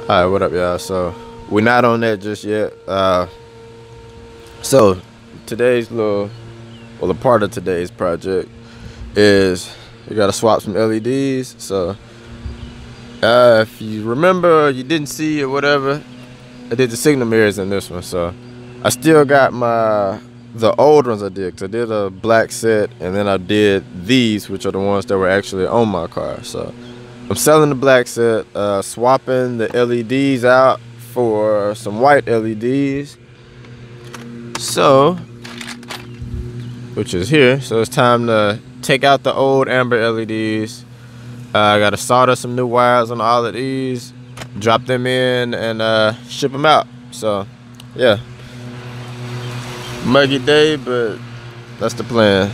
All right, what up, y'all? So we're not on that just yet. So today's a part of today's project is we gotta swap some LEDs. So if you remember, you didn't see or whatever, I did the signal mirrors in this one. So I still got the old ones I did. 'Cause I did a black set, and then I did these, which are the ones that were actually on my car. So I'm selling the black set, swapping the LEDs out for some white LEDs. So, which is here. So it's time to take out the old amber LEDs. I gotta solder some new wires on all of these, drop them in, and ship them out. So, yeah. Muggy day, but that's the plan.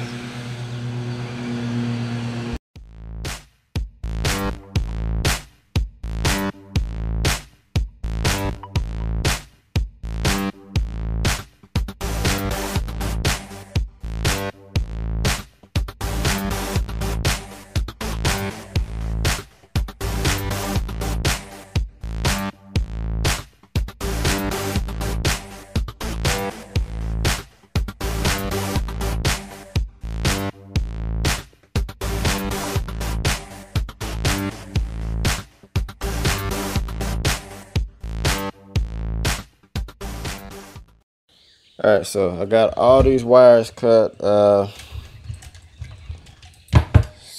All right, so I got all these wires cut. So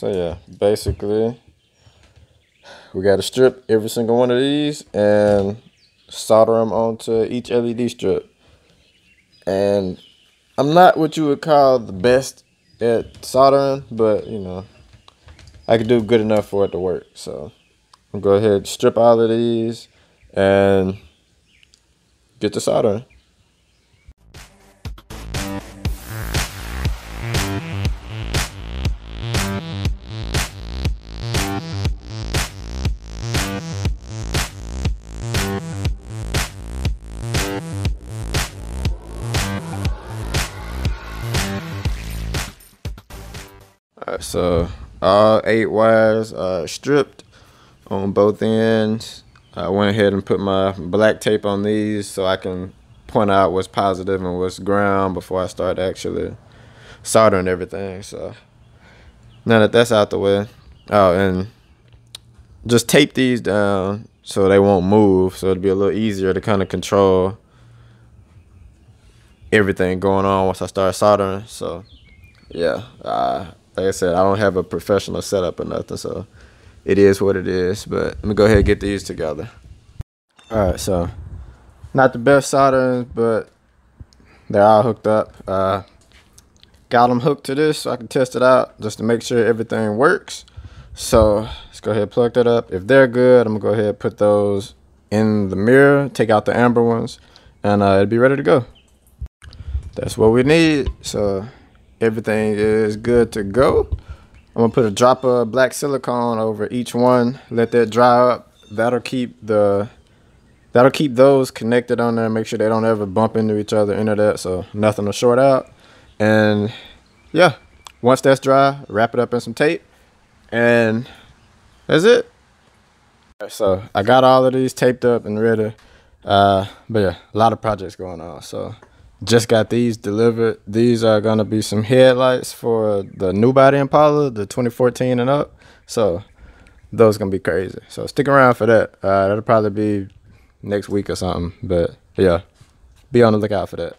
yeah, basically we got to strip every single one of these and solder them onto each LED strip. And I'm not what you would call the best at soldering, but you know, I can do good enough for it to work. So I'm gonna go ahead and strip all of these and get to soldering. Alright, so all 8 wires are stripped on both ends. I went ahead and put my black tape on these so I can point out what's positive and what's ground before I start actually soldering everything. So now that that's out the way, oh, and just tape these down so they won't move, so it'll be a little easier to kind of control everything going on once I start soldering. So yeah, like I said, I don't have a professional setup or nothing, so it is what it is. But let me go ahead and get these together. All right, so not the best soldering, but they're all hooked up. Got them hooked to this so I can test it out just to make sure everything works. So let's go ahead and plug that up. If they're good, I'm gonna go ahead and put those in the mirror, take out the amber ones, and it'll be ready to go. That's what we need. So everything is good to go. I'm gonna put a drop of black silicone over each one, let that dry up. That'll keep those connected on there, make sure they don't ever bump into each other, into that, so nothing will short out. And yeah, once that's dry, wrap it up in some tape, and that's it. So I got all of these taped up and ready. But yeah, a lot of projects going on. So just got these delivered. These are gonna be some headlights for the new body Impala, the 2014 and up. So those gonna be crazy. So stick around for that. That'll probably be next week or something. But yeah, be on the lookout for that.